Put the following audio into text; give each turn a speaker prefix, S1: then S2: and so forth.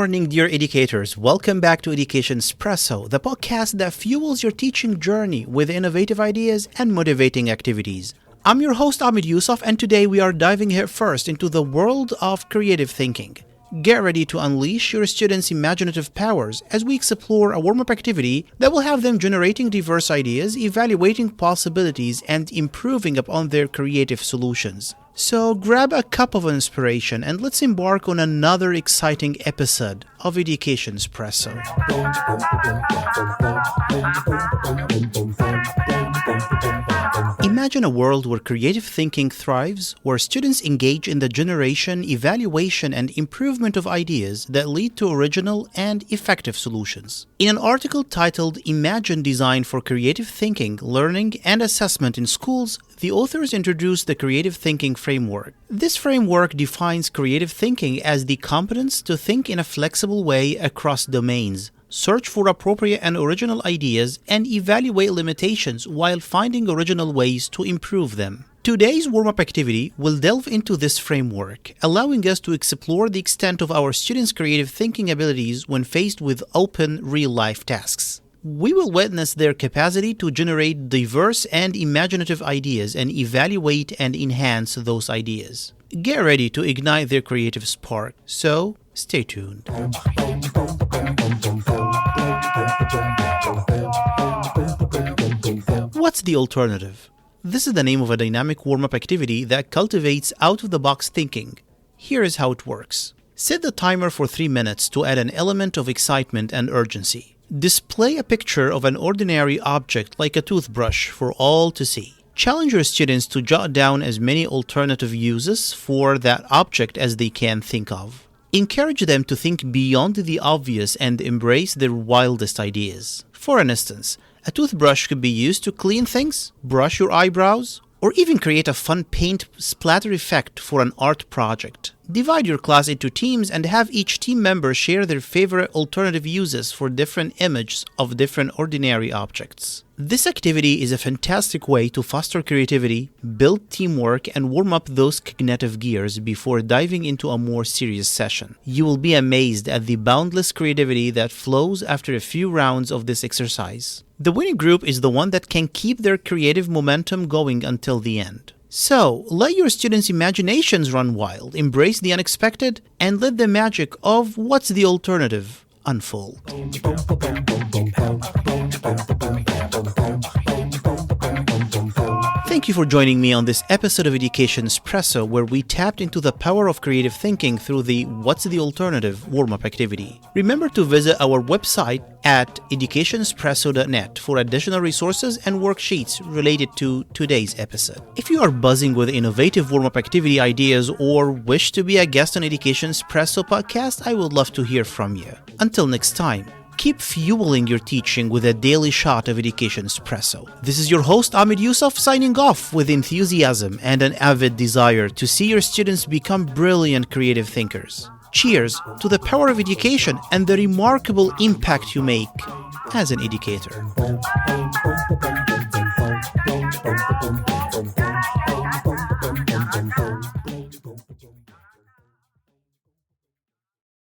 S1: morning, dear educators. Welcome back to Education Espresso, the podcast that fuels your teaching journey with innovative ideas and motivating activities. I'm your host, Ahmed Yusuf, and today we are diving headfirst into the world of creative thinking. Get ready to unleash your students' imaginative powers as we explore a warm-up activity that will have them generating diverse ideas, evaluating possibilities, and improving upon their creative solutions. So grab a cup of inspiration and let's embark on another exciting episode of Education Espresso. Imagine a world where creative thinking thrives, where students engage in the generation, evaluation, and improvement of ideas that lead to original and effective solutions. In an article titled Imagine Design for Creative Thinking, Learning, and Assessment in Schools, the authors introduced the creative thinking framework. This framework defines creative thinking as the competence to think in a flexible way across domains, search for appropriate and original ideas, and evaluate limitations while finding original ways to improve them. Today's warm-up activity will delve into this framework, allowing us to explore the extent of our students' creative thinking abilities when faced with open, real-life tasks. We will witness their capacity to generate diverse and imaginative ideas and evaluate and enhance those ideas. Get ready to ignite their creative spark, so stay tuned. What's the alternative? This is the name of a dynamic warm-up activity that cultivates out-of-the-box thinking. Here is how it works. Set the timer for 3 minutes to add an element of excitement and urgency. Display a picture of an ordinary object like a toothbrush for all to see. Challenge your students to jot down as many alternative uses for that object as they can think of. Encourage them to think beyond the obvious and embrace their wildest ideas. For instance, a toothbrush could be used to clean things, brush your eyebrows, or even create a fun paint splatter effect for an art project. Divide your class into teams and have each team member share their favorite alternative uses for different images of different ordinary objects. This activity is a fantastic way to foster creativity, build teamwork, and warm up those cognitive gears before diving into a more serious session. You will be amazed at the boundless creativity that flows after a few rounds of this exercise. The winning group is the one that can keep their creative momentum going until the end. So, let your students' imaginations run wild, embrace the unexpected, and let the magic of what's the alternative unfold. Thank you for joining me on this episode of Education Espresso, where we tapped into the power of creative thinking through the What's the Alternative warm-up activity. Remember to visit our website at educationespresso.net for additional resources and worksheets related to today's episode. If you are buzzing with innovative warm-up activity ideas or wish to be a guest on Education Espresso podcast, I would love to hear from you. Until next time, keep fueling your teaching with a daily shot of Education Espresso. This is your host, Ahmed Yusuf, signing off with enthusiasm and an avid desire to see your students become brilliant creative thinkers. Cheers to the power of education and the remarkable impact you make as an educator.